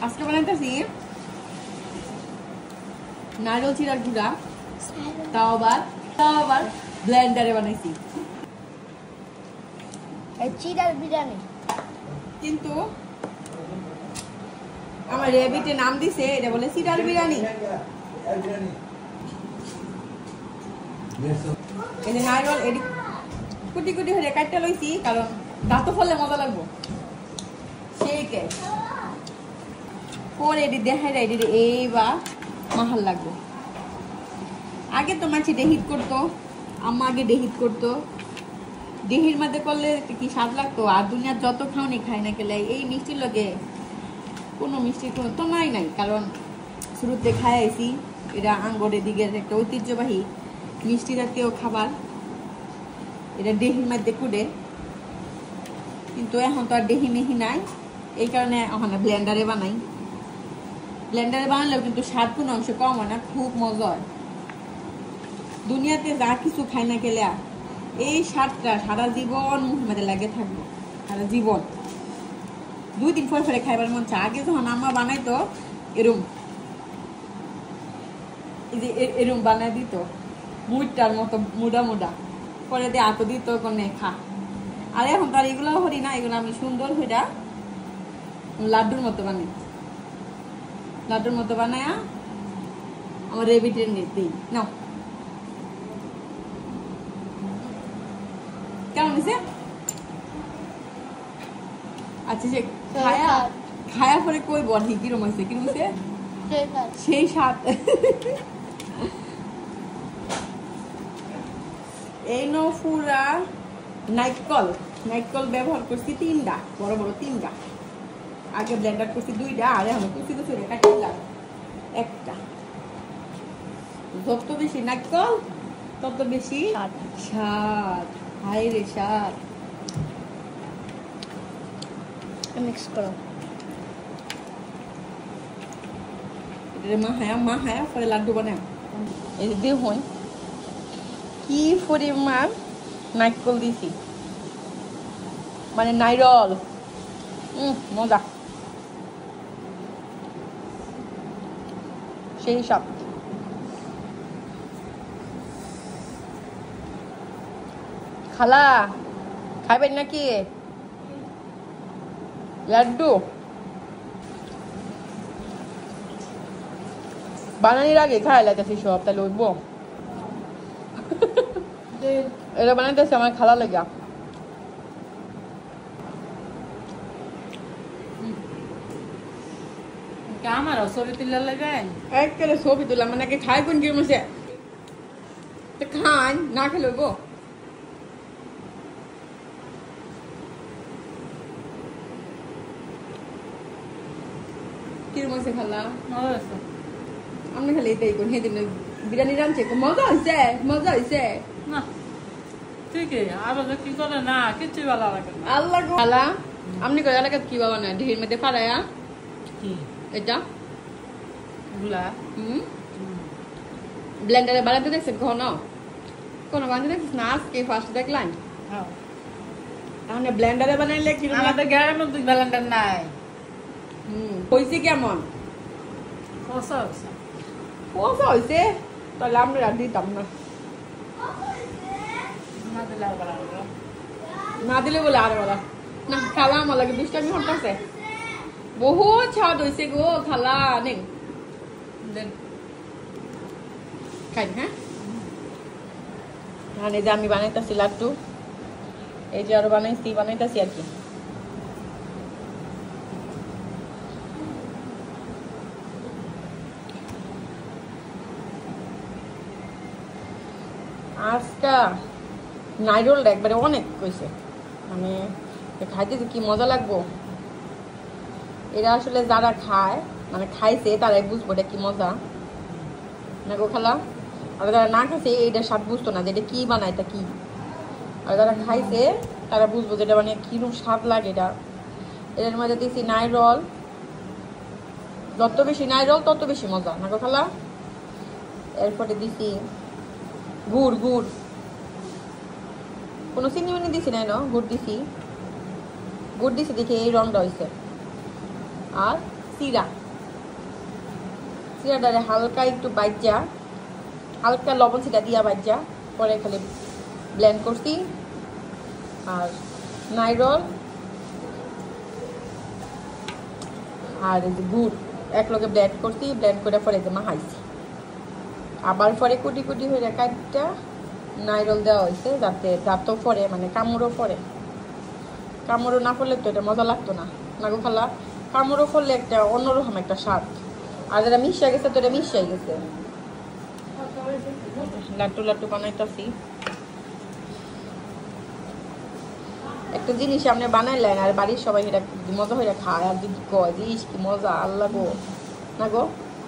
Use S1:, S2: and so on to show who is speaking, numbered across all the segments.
S1: আজকে বানাইতেছি নারকেল চিড়ার গুঁড়া, তাও আবার ব্লেন্ডারে বানাইছি
S2: চিড়ার বিরিয়ানি।
S1: কিন্তু আমার রেবিটে নাম দিছে এটা বলে চিড়ার বিরিয়ানি। এই যে নারকেল এডি কুটি কুটি হয়ে কাটতে লইছি, কারণ দাঁত ফলে মজা লাগবো সেই কে পরে এটি দেখাই দেয় এটি এইবার মাহাল লাগবে। আগে তো মাছি ডেহিট করতো, আম্মা আগে ডেহিট করতো, ডেহির মধ্যে করলে কি স্বাদ লাগতো। আর দুনিয়ার যত খাওনি খাই না গেলে এই মিষ্টির লগে কোনো মিষ্টির কোনো তো নাই, কারণ শুরুতে খাই আইছি। এটা আঙ্গরের দিকের একটা ঐতিহ্যবাহী মিষ্টি জাতীয় খাবার, এটা ডেহির মধ্যে কুড়ে। কিন্তু এখন তো আর ডেহি মেহি নাই, এই কারণে ওখানে ব্লেন্ডারে বানাই। ব্লেন্ডারে বানালেও কিন্তু স্বাদ কোনো অংশ কম হয় না, খুব মজা হয়। দুনিয়াতে যা কিছু খাই না গেলে এই স্বাদটা সারা জীবন মুখের মধ্যে লাগে থাকবো, সারা জীবন। 2 দিন পরে খাইবার মন চায়। আগে যখন আম্মা বানাইতো এরম এই যে এরম বানাই দিত মুড়টার মতো মুডা মুডা, পরে দিয়ে আতো দিত কোনে খা। আর এখন তার এগুলো হরি না, এগুলো আমি সুন্দর হইটা লাড্ডুর মতো বানাই, লাড্ডুর মতো বানায়া আমার রেবিটের দিই। নাও কেমন হয়েছে? আচ্ছা সে খায়া পরে কই বলি কিরম হয়েছে, কিরম হয়েছে? সেই স্বাদ। এই নফুরা নাইকল ব্যবহার করছি 3টা, বড় বড় 3টা। আগে ব্লেন্ডার করছি 2টা, আর এখন কুচি কুচি কাটলাম 1টা। যত বেশি নাইকল তত বেশি স্বাদ। হাই রে স্বাদ।
S2: মিক্স করো।
S1: এটা মা হায়া পরে লাড্ডু বানায়। এই যে দেখুন কি পরিমাণ নারকেল দিছি, মানে নাইরল। মজা, সেই সব। খালা খাইবেন নাকি লাড্ডু? বানানির আগে খাই লাগতেছি সব, তাহলে উঠব। এটা বানাইতেছে আমার খালা লাগা।
S3: আমার ছবি তুলে লাগাই
S1: একেবারে ছবি তুললাম, মানে খাই কোন কিরম আছে খান না খেলে গো। কিরম আছে খালা? আমরা খালি এটাই কোন সেদিন বিরিয়ানি রাঁধছে, মজা হয়েছে মজা হয়েছে
S3: না ঠিকই। আর কি করে না কিছু ভালো লাগে না।
S1: আল্লাহ খালা আপনি করে এলাকাত কি বাবা না ঢের মধ্যে ফাড়ায়া
S3: কি
S1: এটা
S3: গুলা
S1: ব্লেন্ডারে বানাতে দেখছেন কখনো? কোনো বানাতে দেখছিস না? আজকে ফার্স্ট দেখলাম। তাহলে ব্লেন্ডারে বানাইলে কি
S3: আমাদের গ্রামের মধ্যে ব্লেন্ডার নাই।
S1: হয়েছে কেমন?
S3: কষা হচ্ছে
S1: কষা হয়েছে, তাহলে আমরা আর দিতাম না। না দিলে বলে আরে বলা না খালা আমার লাগে দুষ্টামি হচ্ছে। বহুত স্বাদ হয়েছে গো খালা। নেই খাই হ্যাঁ। এই যে আমি বানাইতেছি লাড্ডু, এই যে আরো বানাইতেছি আর কি। আজকা নাইরোলটা একবারে অনেক কইছে, মানে খাইতে কি মজা লাগবো। এরা আসলে যারা খায় মানে খাইছে তারাই বুঝবো এটা কি মজা না গো খালা। আর যারা না খাইছে এটা স্বাদ বুঝতো না যে এটা কি বানায়, এটা কি। আর যারা খাইছে তারা বুঝবো যেটা মানে কিরকম স্বাদ লাগে। এটা এর মধ্যে দিছি নাইরল, যত বেশি নাইরল তত বেশি মজা না গো খালা। এরপরে দিছি গুড় গুড় কোনো চিনি মিনি দিছি নাই না, গুড় দিছি। গুড় দিছি দেখে এই রংটা হয়েছে। আর চিরাটারে হালকা একটু বাইজা, হালকা লবণ ছিটা দিয়া বাইজা পরে খালি ব্লেন্ড করছি। আর নাইরল আর এই যে গুড় একলগে ব্লেন্ড করছি, ব্লেন্ড করে পরে যে মাখাইছি। আবার পরে কুটি কুটি হয়ে কাটটা নাইরল দেওয়া হয়েছে যাতে দাঁতও পরে, মানে কামড়ও পরে। কামড়ও না পড়লে তো এটা মজা লাগতো না নাগু খালা। কামড়ও পড়লে একটা অন্যরকম একটা স্বাদ। আর যেটা মিশিয়ে গেছে তো এটা মিশিয়ে গেছে। লাড্ডু লাড্ডু বানাইতেছি। একটা জিনিস আপনি বানাইলেন আর বাড়ির সবাই এটা মজা হয়ে খায় আর যদি কয় যে ইস কি মজা, আল্লাহ গো না গো,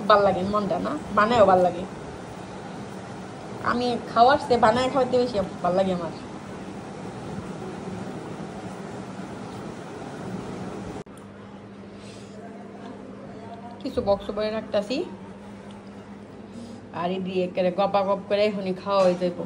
S1: ভাল লাগে মনটা না, বানায়ও ভাল লাগে। আমি খাওয়ার সে বানায় খাওয়াতে বেশি ভাল লাগে আমার। কিছু বক্স বয়ে রাখতেছি আর এই দিয়ে গপা গপ করে এখনই খাওয়া হয়ে যাইব।